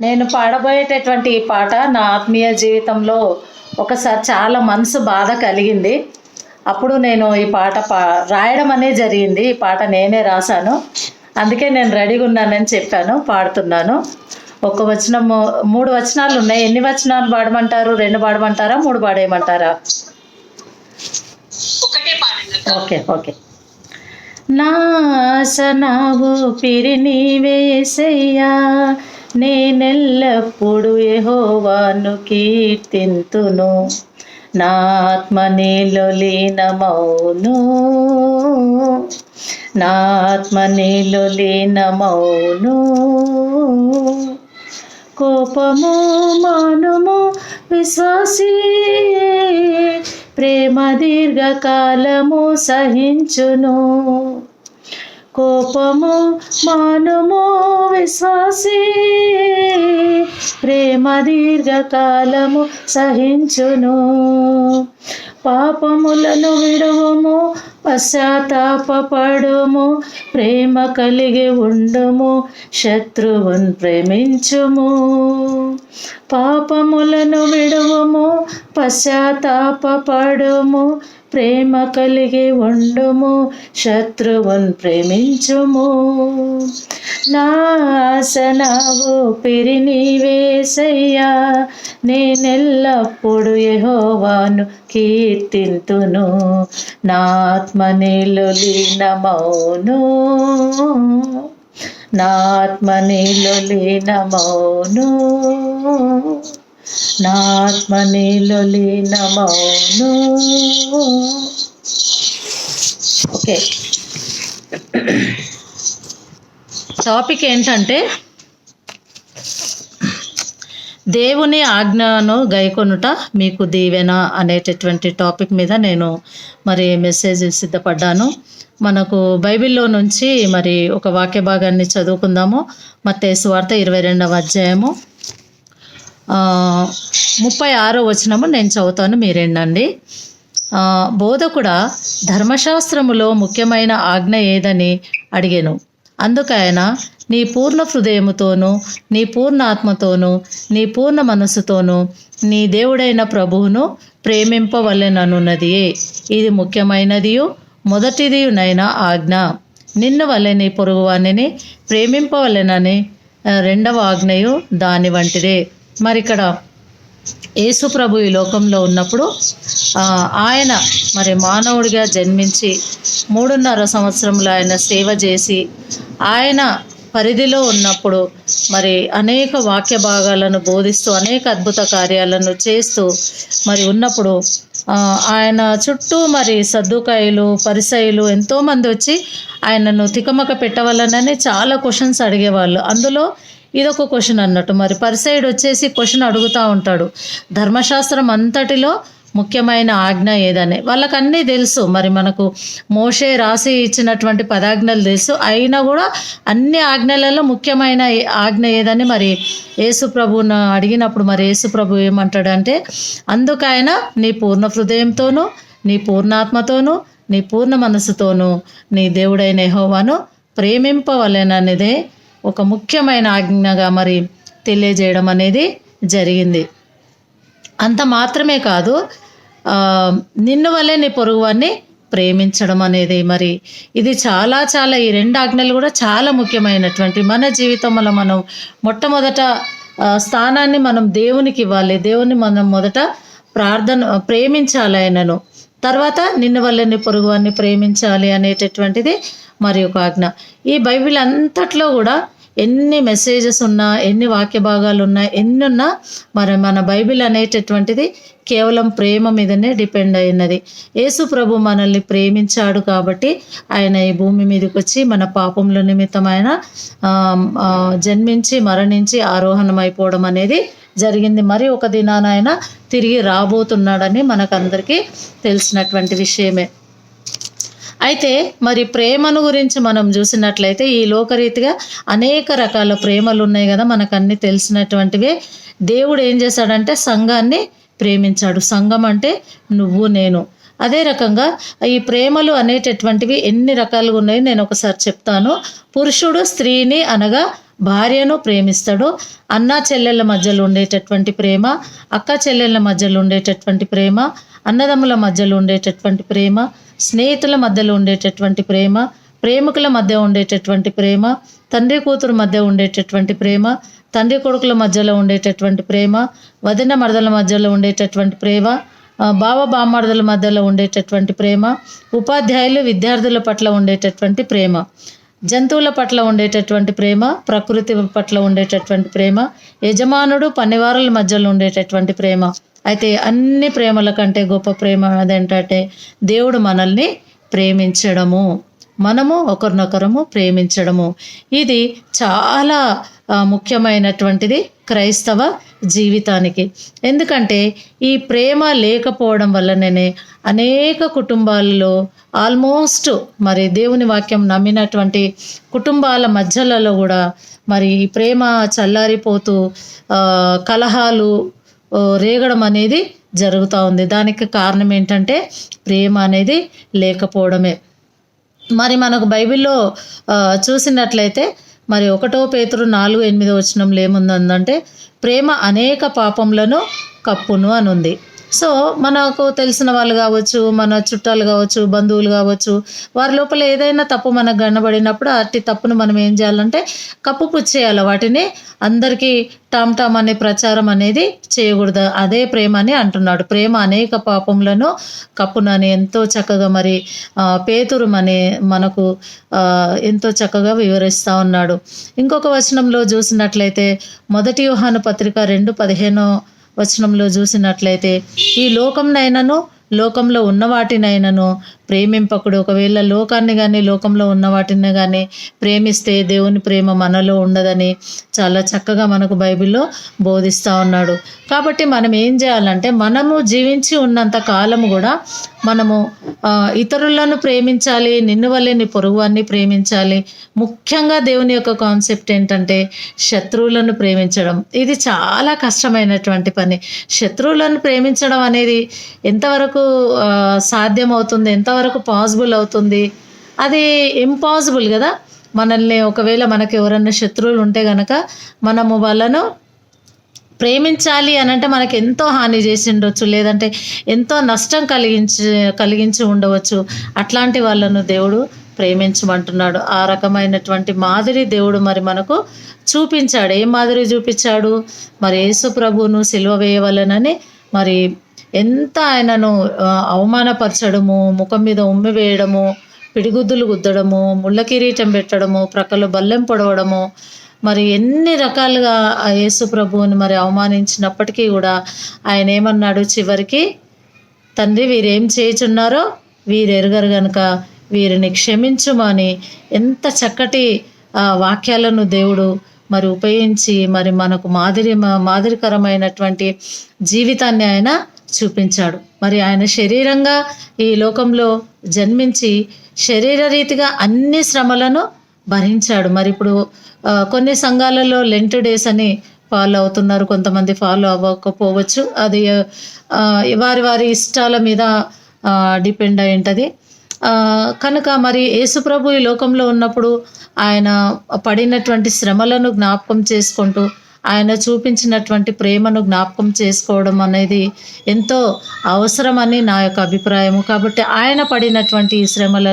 నేను పాడబోయేటటువంటి ఈ పాట నా ఆత్మీయ జీవితంలో ఒకసారి చాలా మనసు బాధ కలిగింది. అప్పుడు నేను ఈ పాట రాయడం అనేది జరిగింది. ఈ పాట నేనే రాశాను. అందుకే నేను రెడీగా ఉన్నానని చెప్పాను, పాడుతున్నాను. ఒక వచనము 3 వచనాలు ఉన్నాయి. ఎన్ని వచనాలు పాడమంటారు? 2 పాడమంటారా, 3 పాడేయమంటారా? Okay okay. నాశనావు పిరి నీవేసయ్యా, నేనెల్లప్పుడు యెహోవాను కీర్తింతును. నా ఆత్మ నీలో లీనమౌను, నా ఆత్మ నీలో లీనమౌను. కోపము మానుము విశ్వాసీ, ప్రేమ దీర్ఘకాలము సహించును. కోపము మానుము విశ్వాసీ, ప్రేమ దీర్ఘకాలము సహించును. పాపములను విడువము, పశ్చాత్తాపపడుము, ప్రేమ కలిగి ఉండుము, శత్రువును ప్రేమించుము. పాపములను విడువము, పశ్చాత్తాపపడుము, ప్రేమ కలిగి ఉండుము, శత్రువును ప్రేమించుము. నాశనావు పిరి నీవేసయ్యా, నేనెల్లప్పుడు యెహోవాను కీర్తింతును. నా ఆత్మ నీలో లీనమౌను, నా ఆత్మ నీలో లీనమౌను, నా ఆత్మ నీలో లీనమౌను. ఓకే, టాపిక్ ఏంటంటే దేవుని ఆజ్ఞను గైకొనుట మీకు దీవెన అనేటటువంటి టాపిక్ మీద నేను మరి మెసేజ్ సిద్ధపడ్డాను. మనకు బైబిల్లో నుంచి మరి ఒక వాక్య భాగాన్ని చదువుకుందాము. మత్తయి సువార్త 22వ అధ్యాయము 36వ వచనము నేను చదువుతాను, మీరేంటండి. బోధకుడా, ధర్మశాస్త్రములో ముఖ్యమైన ఆజ్ఞ ఏదని అడిగెను. అందుకైన నీ పూర్ణ హృదయముతోనూ, నీ పూర్ణ ఆత్మతోనూ, నీ పూర్ణ మనస్సుతోనూ నీ దేవుడైన ప్రభువును ప్రేమింపవలెననున్నదియే ఇది ముఖ్యమైనదియు మొదటిదియునైన ఆజ్ఞ. నిన్ను వలె నీ పొరుగువానిని ప్రేమింపవలెనని 2వ ఆజ్ఞయు దాని వంటిదే. మరి ఇక్కడ యేసు ప్రభు ఈ లోకంలో ఉన్నప్పుడు ఆయన మరి మానవుడిగా జన్మించి 3.5 సంవత్సరంలో ఆయన సేవ చేసి ఆయన పరిధిలో ఉన్నప్పుడు మరి అనేక వాక్య భాగాలను బోధిస్తూ అనేక అద్భుత కార్యాలను చేస్తూ మరి ఉన్నప్పుడు ఆయన చుట్టూ మరి సద్దుకాయులు, పరిసయ్యులు ఎంతోమంది వచ్చి ఆయనను తికమక పెట్టవలనని చాలా క్వశ్చన్స్ అడిగేవాళ్ళు. అందులో ఇదొక క్వశ్చన్ అన్నట్టు. మరి పరిసయ్యుడు వచ్చేసి క్వశ్చన్ అడుగుతూ ఉంటాడు, ధర్మశాస్త్రం అంతటిలో ముఖ్యమైన ఆజ్ఞ ఏదని. వాళ్ళకన్నీ తెలుసు, మరి మనకు మోషే రాసి ఇచ్చినటువంటి 10 ఆజ్ఞలు తెలుసు. అయినా కూడా అన్ని ఆజ్ఞలలో ముఖ్యమైన ఆజ్ఞ ఏదని మరి యేసు ప్రభువును అడిగినప్పుడు మరి యేసు ప్రభు ఏమంటాడంటే, అందుకైనా నీ పూర్ణ హృదయంతోనూ, నీ పూర్ణాత్మతోనూ, నీ పూర్ణ మనసుతోనూ నీ దేవుడైన యెహోవాను ప్రేమింపవలెననేదే ఒక ముఖ్యమైన ఆజ్ఞగా మరి తెలియజేయడం అనేది జరిగింది. అంత మాత్రమే కాదు, నిన్ను వల్లే నీ పొరుగువాన్ని ప్రేమించడం అనేది మరి ఇది చాలా చాలా ఈ 2 ఆజ్ఞలు కూడా చాలా ముఖ్యమైనటువంటి మన జీవితంలో మనం మొట్టమొదట స్థానాన్ని మనం దేవునికి ఇవ్వాలి. దేవుని మనం మొదట ప్రేమించాలి ఆయనను, తర్వాత నిన్ను వల్లే నీ పొరుగువాన్ని ప్రేమించాలి అనేటటువంటిది మరి ఒక ఆజ్ఞ. ఈ బైబిల్ అంతట్లో కూడా ఎన్ని మెసేజెస్ ఉన్నా, ఎన్ని వాక్య భాగాలు ఉన్నా, ఎన్ని ఉన్నా మరి మన బైబిల్ అనేటటువంటిది కేవలం ప్రేమ మీదనే డిపెండ్ అయినది. యేసు ప్రభు మనల్ని ప్రేమించాడు కాబట్టి ఆయన ఈ భూమి మీదకి వచ్చి మన పాపముల నిమిత్తం ఆయన జన్మించి మరణించి ఆరోహణం అయిపోవడం అనేది జరిగింది. మరి ఒక దినాన ఆయన తిరిగి రాబోతున్నాడని మనకందరికీ తెలిసినటువంటి విషయమే. అయితే మరి ప్రేమను గురించి మనం చూసినట్లయితే ఈ లోకరీతిగా అనేక రకాల ప్రేమలు ఉన్నాయి కదా, మనకు అన్నీ తెలిసినటువంటివే. దేవుడు ఏం చేశాడంటే సంఘాన్ని ప్రేమించాడు. సంఘం అంటే నువ్వు నేను. అదే రకంగా ఈ ప్రేమలు అనేటటువంటివి ఎన్ని రకాలుగా ఉన్నాయో నేను ఒకసారి చెప్తాను. పురుషుడు స్త్రీని అనగా భార్యను ప్రేమిస్తాడు. అన్నా చెల్లెళ్ళ మధ్యలో ఉండేటటువంటి ప్రేమ, అక్క చెల్లెళ్ళ మధ్యలో ఉండేటటువంటి ప్రేమ, అన్నదమ్ముల మధ్యలో ఉండేటటువంటి ప్రేమ, స్నేహితుల మధ్యలో ఉండేటటువంటి ప్రేమ, ప్రేమికుల మధ్య ఉండేటటువంటి ప్రేమ, తండ్రి కూతురు మధ్య ఉండేటటువంటి ప్రేమ, తండ్రి కొడుకుల మధ్యలో ఉండేటటువంటి ప్రేమ, వదిన మరదల మధ్యలో ఉండేటటువంటి ప్రేమ, బావ బామ్మర్దల మధ్యలో ఉండేటటువంటి ప్రేమ, ఉపాధ్యాయులు విద్యార్థుల పట్ల ఉండేటటువంటి ప్రేమ, జంతువుల పట్ల ఉండేటటువంటి ప్రేమ, ప్రకృతి పట్ల ఉండేటటువంటి ప్రేమ, యజమానుడు పనివారుల మధ్యలో ఉండేటటువంటి ప్రేమ. అయితే అన్ని ప్రేమల కంటే గొప్ప ప్రేమ అదేంటంటే దేవుడు మనల్ని ప్రేమించడము, మనము ఒకరినొకరము ప్రేమించడము. ఇది చాలా ముఖ్యమైనటువంటిది క్రైస్తవ జీవితానికి. ఎందుకంటే ఈ ప్రేమ లేకపోవడం వల్లనే అనేక కుటుంబాలలో ఆల్మోస్ట్ మరి దేవుని వాక్యం నమ్మినటువంటి కుటుంబాల మధ్యలలో కూడా మరి ఈ ప్రేమ చల్లారిపోతూ కలహాలు రేగడం అనేది జరుగుతూ ఉంది. దానికి కారణం ఏంటంటే ప్రేమ అనేది లేకపోవడమే. మరి మనకు బైబిల్లో చూసినట్లయితే మరి 1 పేతురు 4:8 వచనంలో ఏముందంటే ప్రేమ అనేక పాపములను కప్పును అని ఉంది. సో మనకు తెలిసిన వాళ్ళు కావచ్చు, మన చుట్టాలు కావచ్చు, బంధువులు కావచ్చు, వారి లోపల ఏదైనా తప్పు మనకు కనబడినప్పుడు అట్టి తప్పును మనం ఏం చేయాలంటే కప్పు పుచ్చేయాలి. వాటిని అందరికీ టామ్ టామ్ అనే ప్రచారం అనేది చేయకూడదు. అదే ప్రేమ అని అంటున్నాడు. ప్రేమ అనేక పాపములను కప్పునని ఎంతో చక్కగా మరి పేతురు మనకు ఎంతో చక్కగా వివరిస్తూ ఉన్నాడు. ఇంకొక వచనంలో చూసినట్లయితే 1 యోహాను పత్రిక 2:15 వచనంలో చూసినట్లయితే ఈ లోకంనైనను లోకంలో ఉన్న వాటినైనను ప్రేమింపకుడు. ఒకవేళ లోకాన్ని కానీ లోకంలో ఉన్న వాటిని కానీ ప్రేమిస్తే దేవుని ప్రేమ మనలో ఉండదని చాలా చక్కగా మనకు బైబిల్లో బోధిస్తూ ఉన్నాడు. కాబట్టి మనం ఏం చేయాలంటే మనము జీవించి ఉన్నంత కాలము కూడా మనము ఇతరులను ప్రేమించాలి, నిన్ను వల్లే నీ పొరుగువాన్ని ప్రేమించాలి. ముఖ్యంగా దేవుని యొక్క కాన్సెప్ట్ ఏంటంటే శత్రువులను ప్రేమించడం. ఇది చాలా కష్టమైనటువంటి పని. శత్రువులను ప్రేమించడం అనేది ఎంతవరకు సాధ్యమవుతుంది, ఎంతవరకు పాసిబుల్ అవుతుంది? అది ఇంపాసిబుల్ కదా. మనల్ని ఒకవేళ మనకు ఎవరన్నా శత్రువులు ఉంటే కనుక మనము వాళ్ళను ప్రేమించాలి అని అంటే మనకు ఎంతో హాని చేసి ఉండవచ్చు, లేదంటే ఎంతో నష్టం కలిగించి ఉండవచ్చు. అట్లాంటి వాళ్ళను దేవుడు ప్రేమించమంటున్నాడు. ఆ రకమైనటువంటి మాదిరి దేవుడు మరి మనకు చూపించాడు. ఏం మాదిరి చూపించాడు? మరి యేసు ప్రభువును సిలువ వేయవలెనని మరి ఎంత ఆయనను అవమానపరచడము, ముఖం మీద ఉమ్మి వేయడము, పిడిగుద్దులు గుద్దడము, ముళ్ళ కిరీటం పెట్టడము, ప్రక్కలో బల్లెం పొడవడము, మరి ఎన్ని రకాలుగా ఆ యేసు ప్రభువుని మరి అవమానించినప్పటికీ కూడా ఆయన ఏమన్నాడు చివరికి? తండ్రి వీరేం చేయుచున్నారో వీరు ఎరుగరు గనుక వీరిని క్షమించుమని ఎంత చక్కటి వాక్యాలను దేవుడు మరి ఉపయోగించి మరి మనకు మాదిరికరమైనటువంటి జీవితాన్ని ఆయన చూపించాడు. మరి ఆయన శరీరంగా ఈ లోకంలో జన్మించి శరీర రీతిగా అన్ని శ్రమలను భరించాడు. మరి ఇప్పుడు కొన్ని సంఘాలలో లెంట్ డేస్ అని ఫాలో అవుతున్నారు, కొంతమంది ఫాలో అవ్వకపోవచ్చు. అది వారి వారి ఇష్టాల మీద డిపెండ్ అయి ఉంటుంది. కనుక మరి యేసుప్రభు ఈ లోకంలో ఉన్నప్పుడు ఆయన పడినటువంటి శ్రమలను జ్ఞాపకం చేసుకుంటూ ఆయన చూపించినటువంటి ప్రేమను జ్ఞాపకం చేసుకోవడం అనేది ఎంతో అవసరమని నా యొక్క అభిప్రాయము. కాబట్టి ఆయన పడినటువంటి ఈ శ్రమలను